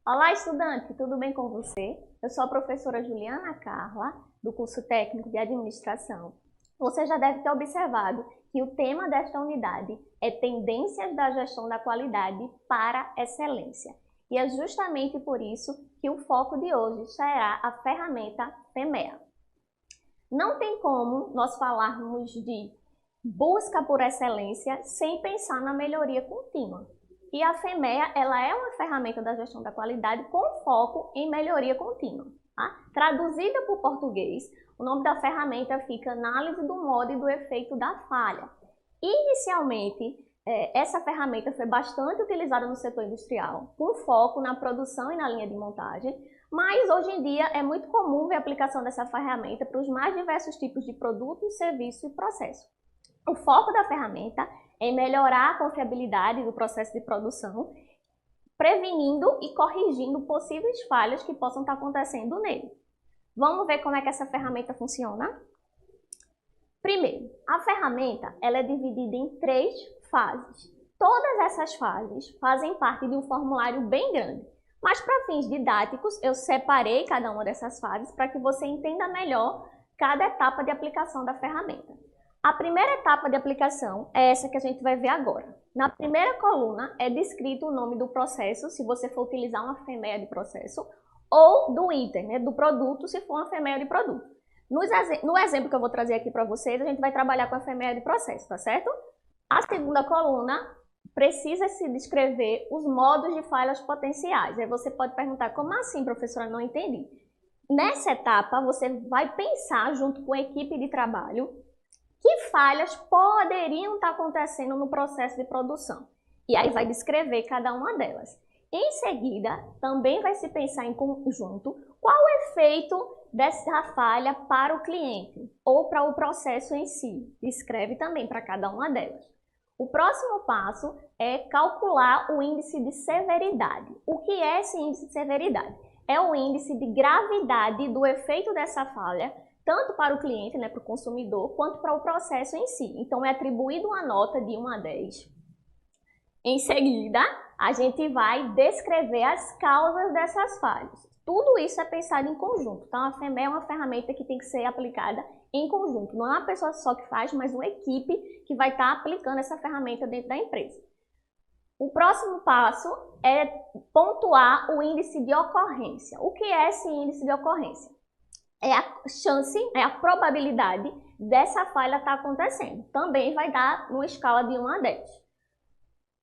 Olá, estudante, tudo bem com você? Eu sou a professora Juliana Carla, do curso técnico de administração. Você já deve ter observado que o tema desta unidade é Tendências da Gestão da Qualidade para Excelência. E é justamente por isso que o foco de hoje será a ferramenta FEMEA. Não tem como nós falarmos de busca por excelência sem pensar na melhoria contínua. E a FEMEA, ela é uma ferramenta da gestão da qualidade com foco em melhoria contínua. Tá? Traduzida para o português, o nome da ferramenta fica Análise do modo e do efeito da falha. Inicialmente, essa ferramenta foi bastante utilizada no setor industrial, com foco na produção e na linha de montagem, mas hoje em dia é muito comum ver a aplicação dessa ferramenta para os mais diversos tipos de produtos, serviços e processos. O foco da ferramenta é melhorar a confiabilidade do processo de produção, prevenindo e corrigindo possíveis falhas que possam estar acontecendo nele. Vamos ver como é que essa ferramenta funciona? Primeiro, a ferramenta ela é dividida em 3 fases. Todas essas fases fazem parte de um formulário bem grande, mas para fins didáticos eu separei cada uma dessas fases para que você entenda melhor cada etapa de aplicação da ferramenta. A primeira etapa de aplicação é essa que a gente vai ver agora. Na primeira coluna é descrito o nome do processo, se você for utilizar uma FEMEA de processo, ou do item, né, do produto, se for uma FEMEA de produto. No exemplo que eu vou trazer aqui para vocês, a gente vai trabalhar com a FEMEA de processo, tá certo? A segunda coluna precisa se descrever os modos de falhas potenciais. Aí você pode perguntar, como assim, professora? Não entendi. Nessa etapa, você vai pensar junto com a equipe de trabalho que falhas poderiam estar acontecendo no processo de produção. E aí vai descrever cada uma delas. Em seguida, também vai se pensar em conjunto qual o efeito dessa falha para o cliente ou para o processo em si. Escreve também para cada uma delas. O próximo passo é calcular o índice de severidade. O que é esse índice de severidade? É o índice de gravidade do efeito dessa falha, tanto para o cliente, né, para o consumidor, quanto para o processo em si. Então, é atribuído uma nota de 1 a 10. Em seguida, a gente vai descrever as causas dessas falhas. Tudo isso é pensado em conjunto. Então, a FEMEA é uma ferramenta que tem que ser aplicada em conjunto. Não é uma pessoa só que faz, mas uma equipe que vai estar aplicando essa ferramenta dentro da empresa. O próximo passo é pontuar o índice de ocorrência. O que é esse índice de ocorrência? É a chance, é a probabilidade dessa falha estar acontecendo. Também vai dar numa escala de 1 a 10.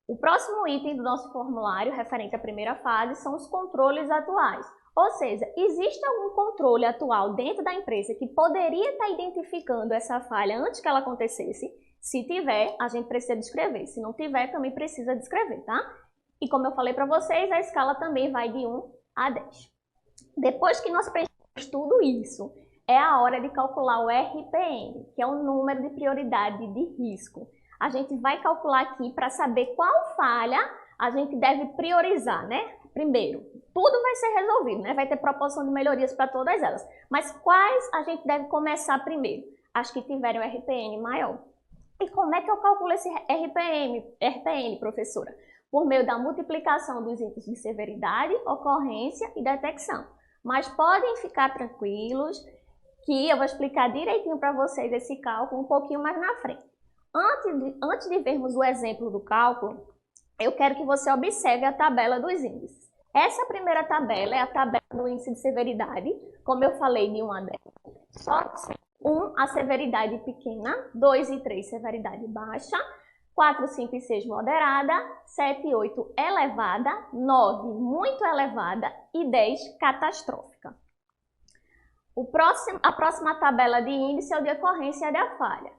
O próximo item do nosso formulário, referente à primeira fase, são os controles atuais. Ou seja, existe algum controle atual dentro da empresa que poderia estar identificando essa falha antes que ela acontecesse? Se tiver, a gente precisa descrever. Se não tiver, também precisa descrever, tá? E como eu falei para vocês, a escala também vai de 1 a 10. Depois que nós tudo isso, é a hora de calcular o RPM, que é o número de prioridade de risco. A gente vai calcular aqui para saber qual falha a gente deve priorizar, né? Primeiro, tudo vai ser resolvido, né? Vai ter proporção de melhorias para todas elas. Mas quais a gente deve começar primeiro? As que tiverem o RPM maior. E como é que eu calculo esse RPM, professora? Por meio da multiplicação dos índices de severidade, ocorrência e detecção. Mas podem ficar tranquilos que eu vou explicar direitinho para vocês esse cálculo um pouquinho mais na frente. Antes de vermos o exemplo do cálculo, eu quero que você observe a tabela dos índices. Essa primeira tabela é a tabela do índice de severidade, como eu falei, de 1 a 10. Só 1 a severidade pequena, 2 e 3 severidade baixa, 4, 5 e 6 moderada, 7 e 8 elevada, 9 muito elevada e 10 catastrófica. A próxima tabela de índice é o de ocorrência da falha.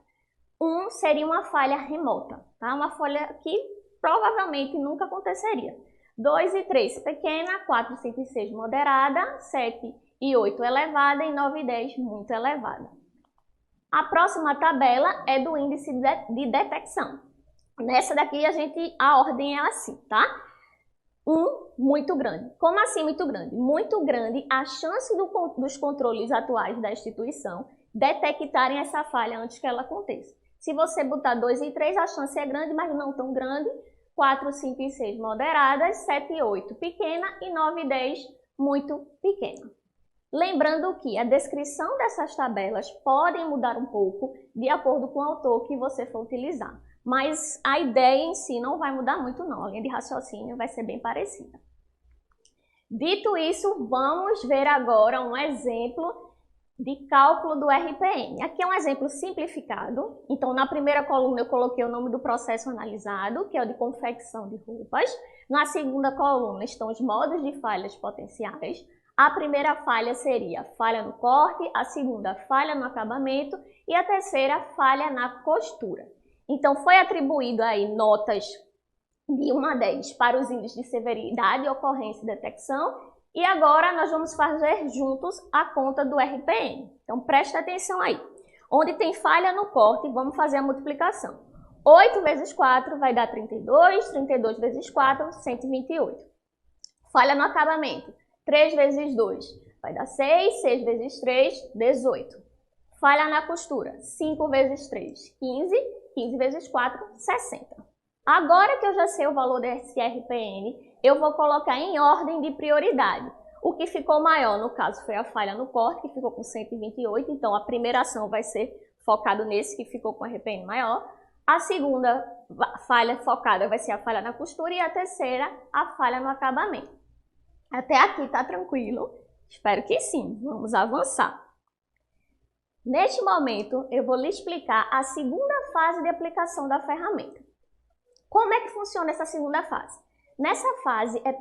1 seria uma falha remota, tá? Uma falha que provavelmente nunca aconteceria. 2 e 3 pequena, 4, 5 e 6 moderada, 7 e 8 elevada e 9 e 10 muito elevada. A próxima tabela é do índice de detecção. Nessa daqui a ordem é assim, tá? 1, muito grande. Como assim muito grande? Muito grande a chance dos controles atuais da instituição detectarem essa falha antes que ela aconteça. Se você botar 2 e 3, a chance é grande, mas não tão grande. 4, 5 e 6 moderadas, 7 e 8 pequena e 9 e 10 muito pequena. Lembrando que a descrição dessas tabelas podem mudar um pouco de acordo com o autor que você for utilizar, mas a ideia em si não vai mudar muito não, a linha de raciocínio vai ser bem parecida. Dito isso, vamos ver agora um exemplo de cálculo do RPM. Aqui é um exemplo simplificado, então na primeira coluna eu coloquei o nome do processo analisado, que é o de confecção de roupas. Na segunda coluna estão os modos de falhas potenciais. A primeira falha seria falha no corte, a segunda falha no acabamento e a terceira falha na costura. Então foi atribuído aí notas de 1 a 10 para os índices de severidade, ocorrência e detecção. E agora nós vamos fazer juntos a conta do RPM. Então presta atenção aí. Onde tem falha no corte, vamos fazer a multiplicação. 8 vezes 4 vai dar 32, 32 vezes 4, 128. Falha no acabamento. 3 vezes 2 vai dar 6, 6 vezes 3, 18. Falha na costura. 5 vezes 3, 15, 15 vezes 4, 60. Agora que eu já sei o valor desse RPM, eu vou colocar em ordem de prioridade. O que ficou maior, no caso, foi a falha no corte, que ficou com 128. Então, a primeira ação vai ser focado nesse, que ficou com RPM maior. A segunda falha focada vai ser a falha na costura e a terceira, a falha no acabamento. Até aqui tá tranquilo? Espero que sim. Vamos avançar. Neste momento, eu vou lhe explicar a segunda fase de aplicação da ferramenta. Como é que funciona essa segunda fase? Nessa fase é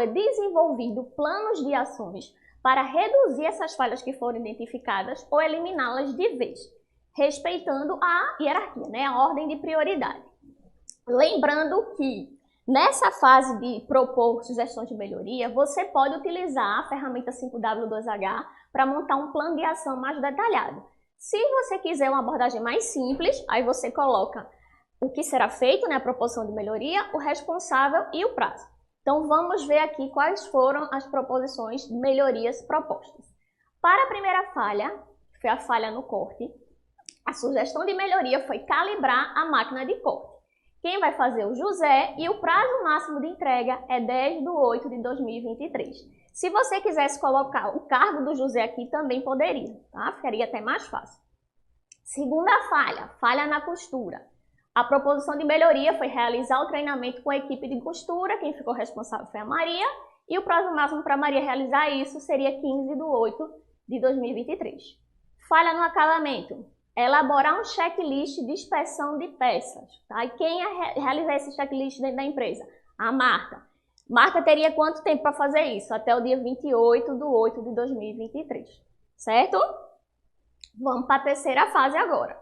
desenvolvido planos de ações para reduzir essas falhas que foram identificadas ou eliminá-las de vez, respeitando a hierarquia, né? A ordem de prioridade. Lembrando que nessa fase de propor sugestões de melhoria, você pode utilizar a ferramenta 5W2H para montar um plano de ação mais detalhado. Se você quiser uma abordagem mais simples, aí você coloca o que será feito, né, a proposição de melhoria, o responsável e o prazo. Então vamos ver aqui quais foram as proposições de melhorias propostas. Para a primeira falha, que foi a falha no corte, a sugestão de melhoria foi calibrar a máquina de corte. Quem vai fazer o José e o prazo máximo de entrega é 10/8/2023. Se você quisesse colocar o cargo do José aqui, também poderia, tá? Ficaria até mais fácil. Segunda falha, falha na costura. A proposição de melhoria foi realizar o treinamento com a equipe de costura, quem ficou responsável foi a Maria, e o prazo máximo para a Maria realizar isso seria 15/8/2023. Falha no acabamento. Elaborar um checklist de inspeção de peças. Tá? E quem ia realizar esse checklist dentro da empresa? A Marta. Marta teria quanto tempo para fazer isso? Até o dia 28/8/2023. Certo? Vamos para a terceira fase agora.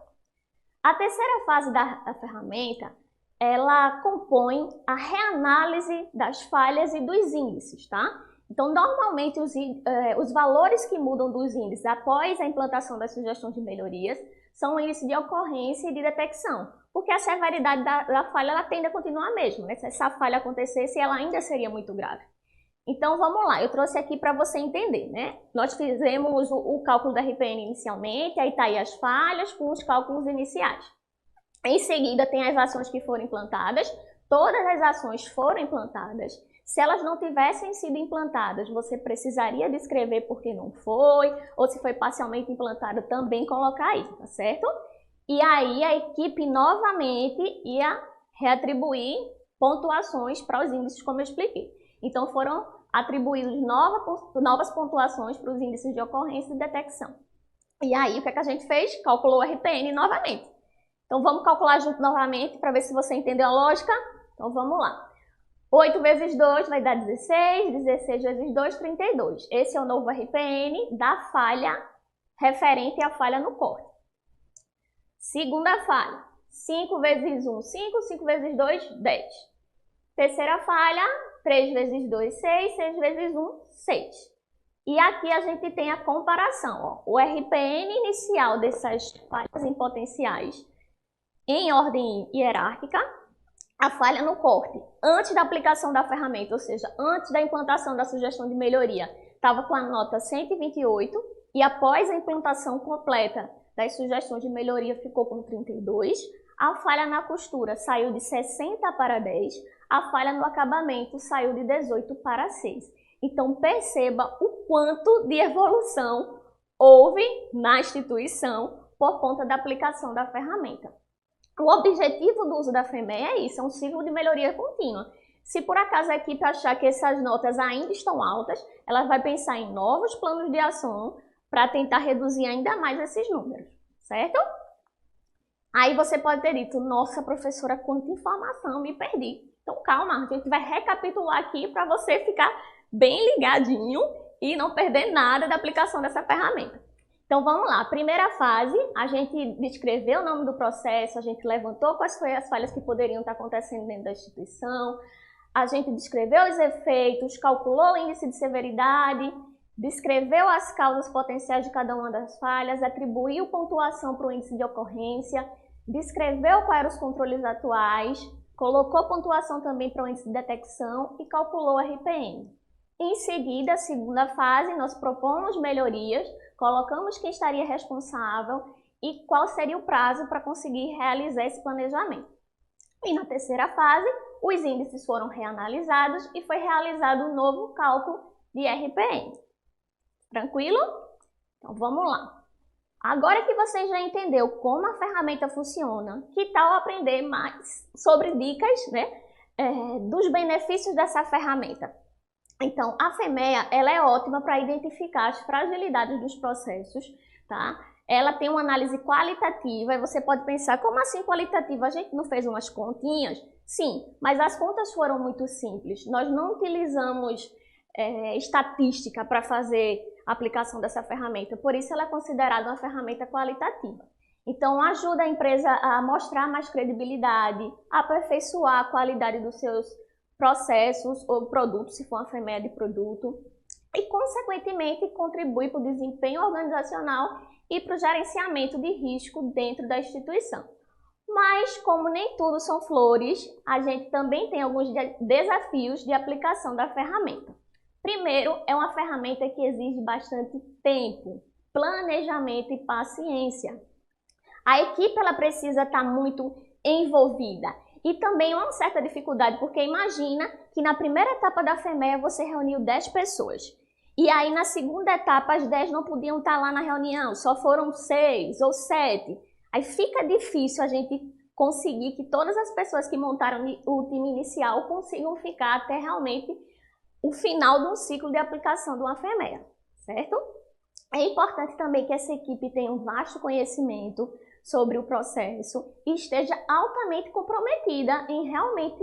A terceira fase da ferramenta, ela compõe a reanálise das falhas e dos índices, tá? Então, normalmente, os valores que mudam dos índices após a implantação das sugestões de melhorias são o índice de ocorrência e de detecção, porque a severidade da falha ela tende a continuar a mesma, né? Se essa falha acontecesse, ela ainda seria muito grave. Então, vamos lá, eu trouxe aqui para você entender, né? Nós fizemos o cálculo da RPM inicialmente, aí tá aí as falhas com os cálculos iniciais. Em seguida, tem as ações que foram implantadas, todas as ações foram implantadas. Se elas não tivessem sido implantadas, você precisaria descrever por que não foi, ou se foi parcialmente implantada, também colocar aí, tá certo? E aí a equipe novamente ia reatribuir pontuações para os índices, como eu expliquei. Então foram atribuídos novas pontuações para os índices de ocorrência e detecção. E aí o que é que a gente fez? Calculou o RPM novamente. Então vamos calcular junto novamente para ver se você entendeu a lógica. Então vamos lá. 8 vezes 2 vai dar 16, 16 vezes 2, 32. Esse é o novo RPM da falha referente à falha no corte. Segunda falha, 5 vezes 1, 5, 5 vezes 2, 10. Terceira falha, 3 vezes 2, 6, 6 vezes 1, 6. E aqui a gente tem a comparação, ó. O RPM inicial dessas falhas em potenciais em ordem hierárquica, a falha no corte, antes da aplicação da ferramenta, ou seja, antes da implantação da sugestão de melhoria, estava com a nota 128 e após a implantação completa das sugestões de melhoria ficou com 32. A falha na costura saiu de 60 para 10, a falha no acabamento saiu de 18 para 6. Então perceba o quanto de evolução houve na instituição por conta da aplicação da ferramenta. O objetivo do uso da FEMEA é isso, é um ciclo de melhoria contínua. Se por acaso a equipe achar que essas notas ainda estão altas, ela vai pensar em novos planos de ação para tentar reduzir ainda mais esses números, certo? Aí você pode ter dito, nossa professora, quanta informação, me perdi. Então calma, a gente vai recapitular aqui para você ficar bem ligadinho e não perder nada da aplicação dessa ferramenta. Então vamos lá, primeira fase, a gente descreveu o nome do processo, a gente levantou quais foram as falhas que poderiam estar acontecendo dentro da instituição, a gente descreveu os efeitos, calculou o índice de severidade, descreveu as causas potenciais de cada uma das falhas, atribuiu pontuação para o índice de ocorrência, descreveu quais eram os controles atuais, colocou pontuação também para o índice de detecção e calculou o RPM. Em seguida, a segunda fase, nós propomos melhorias, colocamos quem estaria responsável e qual seria o prazo para conseguir realizar esse planejamento. E na terceira fase, os índices foram reanalisados e foi realizado um novo cálculo de RPM. Tranquilo? Então vamos lá. Agora que você já entendeu como a ferramenta funciona, que tal aprender mais sobre dicas, dos benefícios dessa ferramenta? Então, a FEMEA ela é ótima para identificar as fragilidades dos processos, tá? Ela tem uma análise qualitativa e você pode pensar, como assim qualitativa? A gente não fez umas continhas? Sim, mas as contas foram muito simples. Nós não utilizamos estatística para fazer a aplicação dessa ferramenta, por isso ela é considerada uma ferramenta qualitativa. Então, ajuda a empresa a mostrar mais credibilidade, a aperfeiçoar a qualidade dos seus processos ou produtos, se for uma FEMEA de produto, e, consequentemente, contribui para o desempenho organizacional e para o gerenciamento de risco dentro da instituição. Mas, como nem tudo são flores, a gente também tem alguns desafios de aplicação da ferramenta. Primeiro, é uma ferramenta que exige bastante tempo, planejamento e paciência. A equipe ela precisa estar muito envolvida. E também uma certa dificuldade, porque imagina que na primeira etapa da FEMEA você reuniu 10 pessoas. E aí na segunda etapa as 10 não podiam estar lá na reunião, só foram 6 ou 7. Aí fica difícil a gente conseguir que todas as pessoas que montaram o time inicial consigam ficar até realmente o final de um ciclo de aplicação de uma FEMEA, certo? É importante também que essa equipe tenha um vasto conhecimento sobre o processo e esteja altamente comprometida em realmente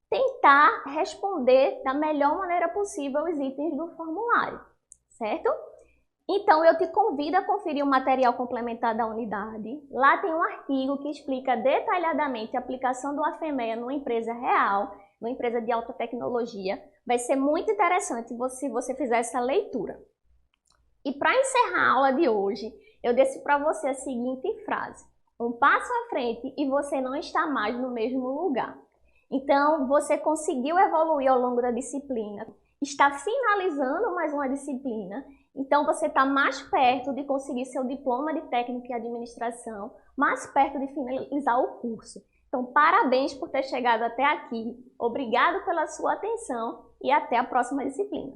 tentar responder da melhor maneira possível os itens do formulário, certo? Então, eu te convido a conferir o material complementar da unidade. Lá tem um artigo que explica detalhadamente a aplicação do FEMEA numa empresa real, numa empresa de alta tecnologia. Vai ser muito interessante se você fizer essa leitura. E para encerrar a aula de hoje, eu deixo para você a seguinte frase: um passo à frente e você não está mais no mesmo lugar. Então, você conseguiu evoluir ao longo da disciplina, está finalizando mais uma disciplina, então você está mais perto de conseguir seu diploma de técnico em administração, mais perto de finalizar o curso. Então, parabéns por ter chegado até aqui, obrigado pela sua atenção e até a próxima disciplina.